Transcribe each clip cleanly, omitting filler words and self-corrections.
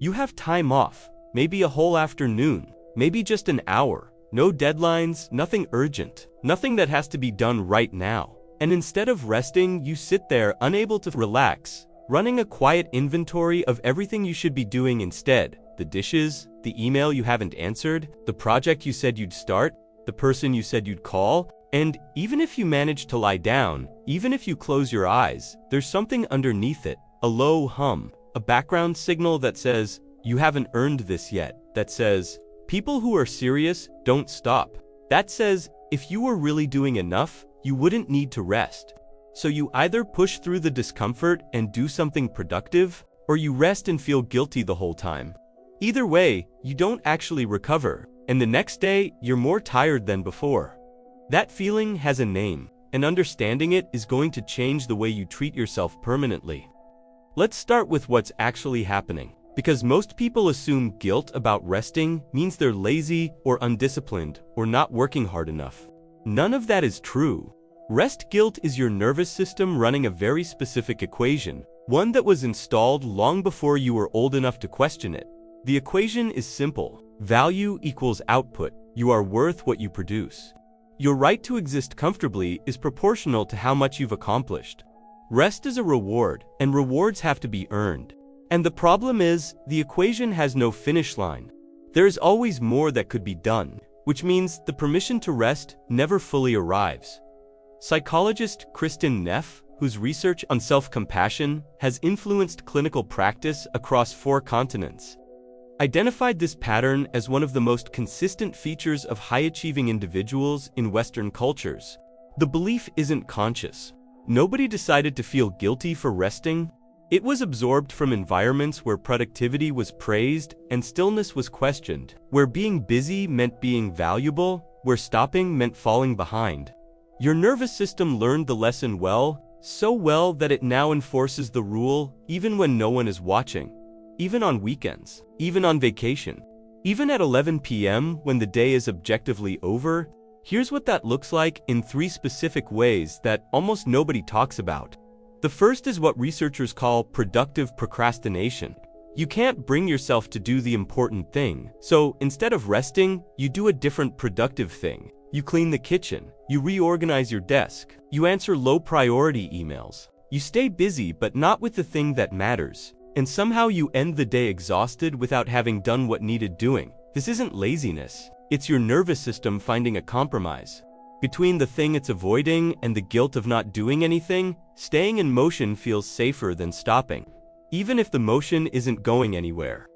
You have time off, maybe a whole afternoon, maybe just an hour. No deadlines, nothing urgent, nothing that has to be done right now. And instead of resting, you sit there unable to relax, running a quiet inventory of everything you should be doing instead. The dishes, the email you haven't answered, the project you said you'd start, the person you said you'd call. And even if you manage to lie down, even if you close your eyes, there's something underneath it, a low hum, a background signal that says, you haven't earned this yet, that says, people who are serious don't stop. That says, if you were really doing enough, you wouldn't need to rest. So you either push through the discomfort and do something productive, or you rest and feel guilty the whole time. Either way, you don't actually recover, and the next day, you're more tired than before. That feeling has a name, and understanding it is going to change the way you treat yourself permanently. Let's start with what's actually happening, because most people assume guilt about resting means they're lazy or undisciplined or not working hard enough. None of that is true. Rest guilt is your nervous system running a very specific equation, one that was installed long before you were old enough to question it. The equation is simple. Value equals output. You are worth what you produce. Your right to exist comfortably is proportional to how much you've accomplished. Rest is a reward, and rewards have to be earned. And the problem is, the equation has no finish line. There is always more that could be done, which means the permission to rest never fully arrives. Psychologist Kristin Neff, whose research on self-compassion has influenced clinical practice across 4 continents, identified this pattern as one of the most consistent features of high-achieving individuals in Western cultures. The belief isn't conscious. Nobody decided to feel guilty for resting. It was absorbed from environments where productivity was praised and stillness was questioned, where being busy meant being valuable, where stopping meant falling behind. Your nervous system learned the lesson well, so well that it now enforces the rule even when no one is watching, even on weekends, even on vacation, even at 11 p.m. when the day is objectively over. Here's what that looks like in 3 specific ways that almost nobody talks about. The first is what researchers call productive procrastination. You can't bring yourself to do the important thing, so instead of resting, you do a different productive thing. You clean the kitchen, you reorganize your desk, you answer low-priority emails. You stay busy but not with the thing that matters, and somehow you end the day exhausted without having done what needed doing. This isn't laziness, it's your nervous system finding a compromise. Between the thing it's avoiding and the guilt of not doing anything, staying in motion feels safer than stopping, even if the motion isn't going anywhere.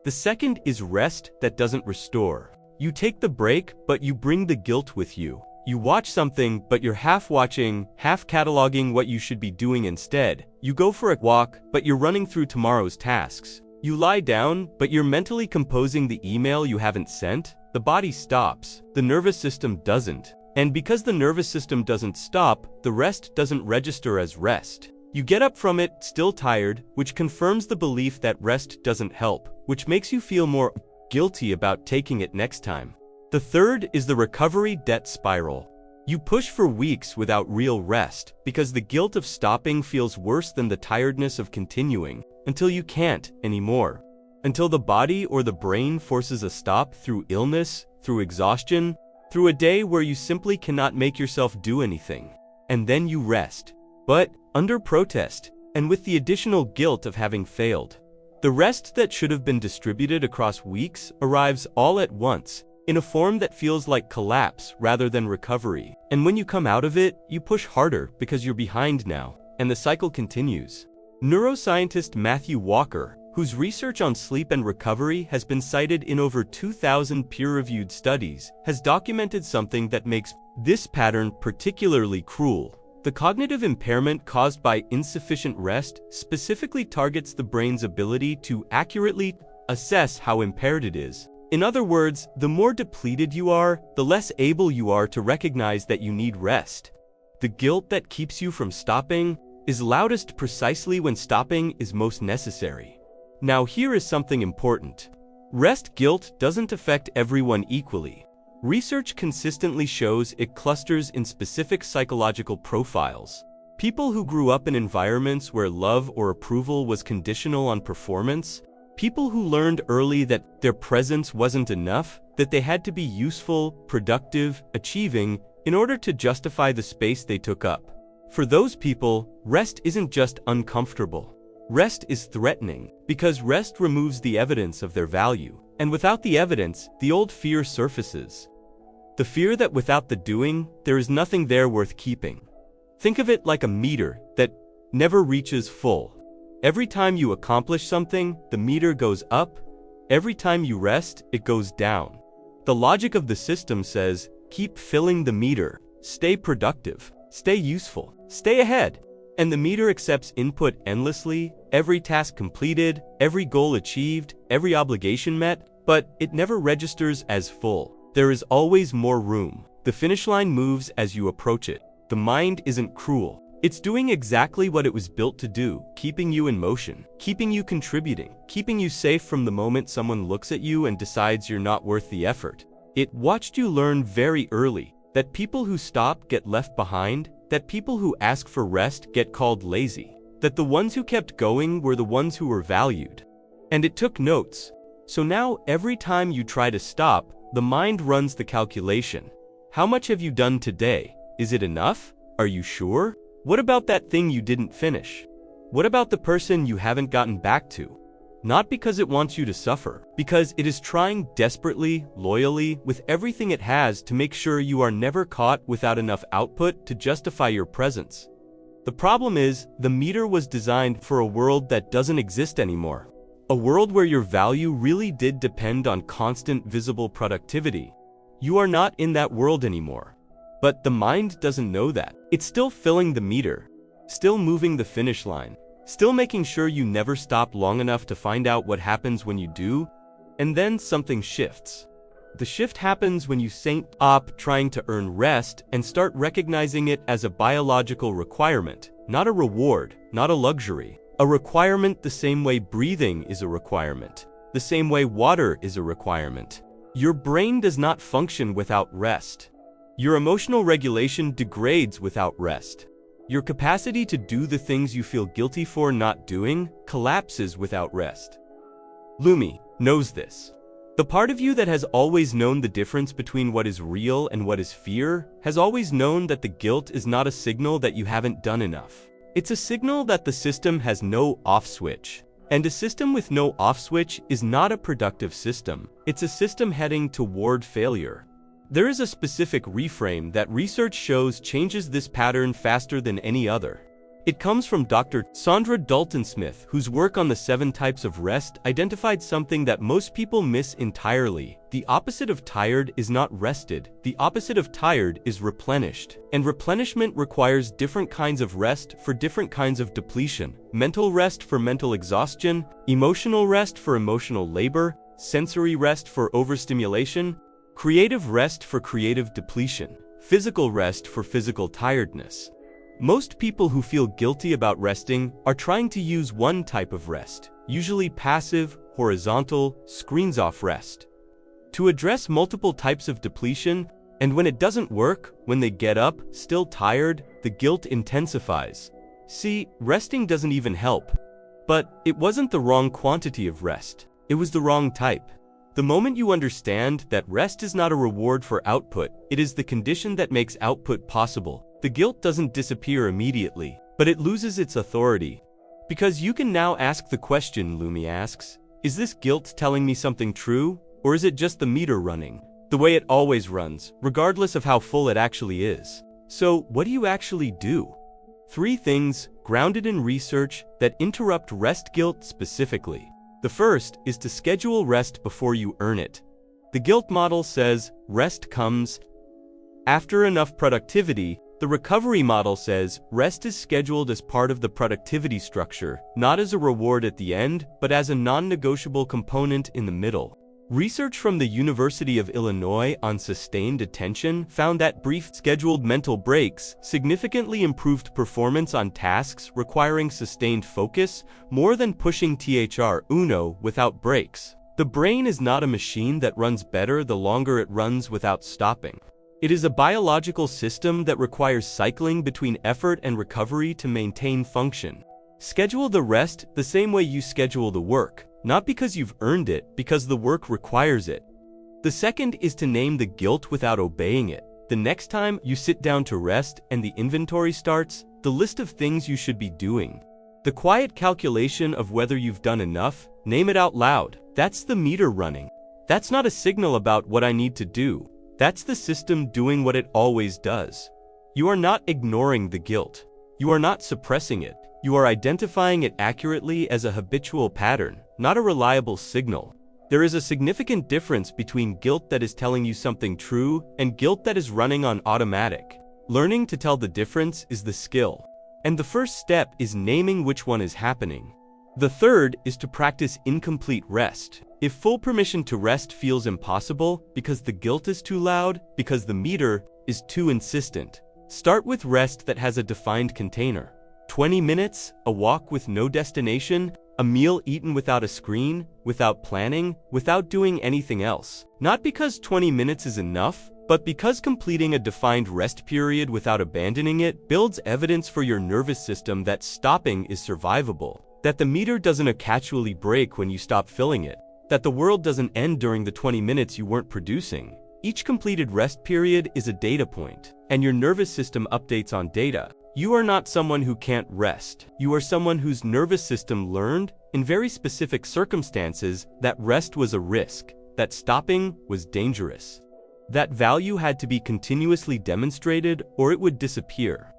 The second is rest that doesn't restore. You take the break, but you bring the guilt with you. You watch something, but you're half watching, half cataloging what you should be doing instead. You go for a walk, but you're running through tomorrow's tasks. You lie down, but you're mentally composing the email you haven't sent. The body stops. The nervous system doesn't. And because the nervous system doesn't stop, the rest doesn't register as rest. You get up from it, still tired, which confirms the belief that rest doesn't help, which makes you feel more guilty about taking it next time. The third is the recovery debt spiral. You push for weeks without real rest, because the guilt of stopping feels worse than the tiredness of continuing, until you can't anymore. Until the body or the brain forces a stop through illness, through exhaustion, through a day where you simply cannot make yourself do anything. And then you rest. But under protest, and with the additional guilt of having failed. The rest that should have been distributed across weeks arrives all at once, in a form that feels like collapse rather than recovery. And when you come out of it, you push harder because you're behind now, and the cycle continues. Neuroscientist Matthew Walker, whose research on sleep and recovery has been cited in over 2,000 peer-reviewed studies, has documented something that makes this pattern particularly cruel. The cognitive impairment caused by insufficient rest specifically targets the brain's ability to accurately assess how impaired it is. In other words, the more depleted you are, the less able you are to recognize that you need rest. The guilt that keeps you from stopping is loudest precisely when stopping is most necessary. Now here is something important. Rest guilt doesn't affect everyone equally. Research consistently shows it clusters in specific psychological profiles. People who grew up in environments where love or approval was conditional on performance, People who learned early that their presence wasn't enough, that they had to be useful, productive, achieving, in order to justify the space they took up. For those people, rest isn't just uncomfortable. Rest is threatening, because rest removes the evidence of their value. And without the evidence, the old fear surfaces. The fear that without the doing, there is nothing there worth keeping. Think of it like a meter that never reaches full. Every time you accomplish something, the meter goes up. Every time you rest, it goes down. The logic of the system says, keep filling the meter, stay productive, stay useful, stay ahead. And the meter accepts input endlessly, every task completed, every goal achieved, every obligation met, but it never registers as full. There is always more room. The finish line moves as you approach it. The mind isn't cruel. It's doing exactly what it was built to do, keeping you in motion, keeping you contributing, keeping you safe from the moment someone looks at you and decides you're not worth the effort. It watched you learn very early that people who stop get left behind, that people who ask for rest get called lazy, that the ones who kept going were the ones who were valued. And it took notes. So now every time you try to stop, the mind runs the calculation. How much have you done today? Is it enough? Are you sure? What about that thing you didn't finish? What about the person you haven't gotten back to? Not because it wants you to suffer, because it is trying desperately, loyally, with everything it has to make sure you are never caught without enough output to justify your presence. The problem is, the meter was designed for a world that doesn't exist anymore. A world where your value really did depend on constant visible productivity. You are not in that world anymore. But the mind doesn't know that. It's still filling the meter, still moving the finish line, still making sure you never stop long enough to find out what happens when you do, and then something shifts. The shift happens when you stop trying to earn rest and start recognizing it as a biological requirement, not a reward, not a luxury. A requirement the same way breathing is a requirement, the same way water is a requirement. Your brain does not function without rest. Your emotional regulation degrades without rest. Your capacity to do the things you feel guilty for not doing collapses without rest. Lumi knows this. The part of you that has always known the difference between what is real and what is fear has always known that the guilt is not a signal that you haven't done enough. It's a signal that the system has no off switch. And a system with no off switch is not a productive system. It's a system heading toward failure. There is a specific reframe that research shows changes this pattern faster than any other. It comes from Dr. Saundra Dalton-Smith, whose work on the 7 types of rest identified something that most people miss entirely. The opposite of tired is not rested. The opposite of tired is replenished. And replenishment requires different kinds of rest for different kinds of depletion. Mental rest for mental exhaustion, emotional rest for emotional labor, sensory rest for overstimulation, creative rest for creative depletion, physical rest for physical tiredness. Most people who feel guilty about resting are trying to use one type of rest, usually passive, horizontal, screens-off rest, to address multiple types of depletion, and when it doesn't work, when they get up, still tired, the guilt intensifies. See, resting doesn't even help. But it wasn't the wrong quantity of rest. It was the wrong type. The moment you understand that rest is not a reward for output, it is the condition that makes output possible, the guilt doesn't disappear immediately, but it loses its authority. Because you can now ask the question, Lumi asks, is this guilt telling me something true, or is it just the meter running, the way it always runs, regardless of how full it actually is? So, what do you actually do? 3 things, grounded in research, that interrupt rest guilt specifically. The first is to schedule rest before you earn it. The guilt model says rest comes after enough productivity. The recovery model says rest is scheduled as part of the productivity structure, not as a reward at the end, but as a non-negotiable component in the middle. Research from the University of Illinois on sustained attention found that brief scheduled mental breaks significantly improved performance on tasks requiring sustained focus more than pushing through without breaks. The brain is not a machine that runs better the longer it runs without stopping. It is a biological system that requires cycling between effort and recovery to maintain function. Schedule the rest the same way you schedule the work. not because you've earned it, because the work requires it. The second is to name the guilt without obeying it. The next time you sit down to rest and the inventory starts, the list of things you should be doing, the quiet calculation of whether you've done enough, name it out loud. That's the meter running. That's not a signal about what I need to do. That's the system doing what it always does. You are not ignoring the guilt. You are not suppressing it. You are identifying it accurately as a habitual pattern, not a reliable signal. There is a significant difference between guilt that is telling you something true and guilt that is running on automatic. Learning to tell the difference is the skill. And the first step is naming which one is happening. The third is to practice incomplete rest. If full permission to rest feels impossible because the guilt is too loud, because the meter is too insistent, start with rest that has a defined container. 20 minutes, a walk with no destination, a meal eaten without a screen, without planning, without doing anything else. Not because 20 minutes is enough, but because completing a defined rest period without abandoning it builds evidence for your nervous system that stopping is survivable, that the meter doesn't casually break when you stop filling it, that the world doesn't end during the 20 minutes you weren't producing. Each completed rest period is a data point, and your nervous system updates on data. You are not someone who can't rest. You are someone whose nervous system learned, in very specific circumstances, that rest was a risk, that stopping was dangerous. That value had to be continuously demonstrated or it would disappear.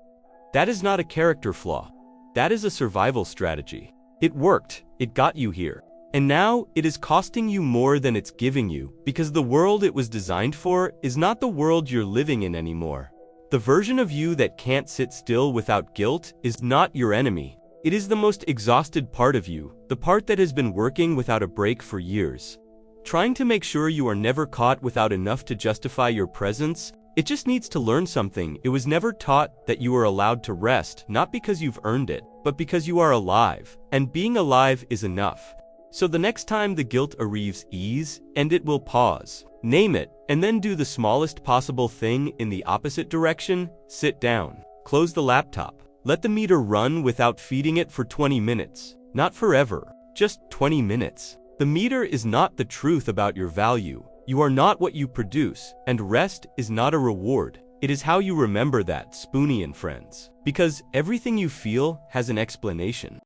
That is not a character flaw. That is a survival strategy. It worked. It got you here. And now, it is costing you more than it's giving you, because the world it was designed for is not the world you're living in anymore. The version of you that can't sit still without guilt is not your enemy. It is the most exhausted part of you, the part that has been working without a break for years. Trying to make sure you are never caught without enough to justify your presence, it just needs to learn something. It was never taught that you are allowed to rest, not because you've earned it, but because you are alive, and being alive is enough. So the next time the guilt arrives, ease, and it will pause. Name it, and then do the smallest possible thing in the opposite direction. Sit down. Close the laptop. Let the meter run without feeding it for 20 minutes. Not forever, just 20 minutes. The meter is not the truth about your value. You are not what you produce, and rest is not a reward. It is how you remember that, Spoony and Friends. Because everything you feel has an explanation.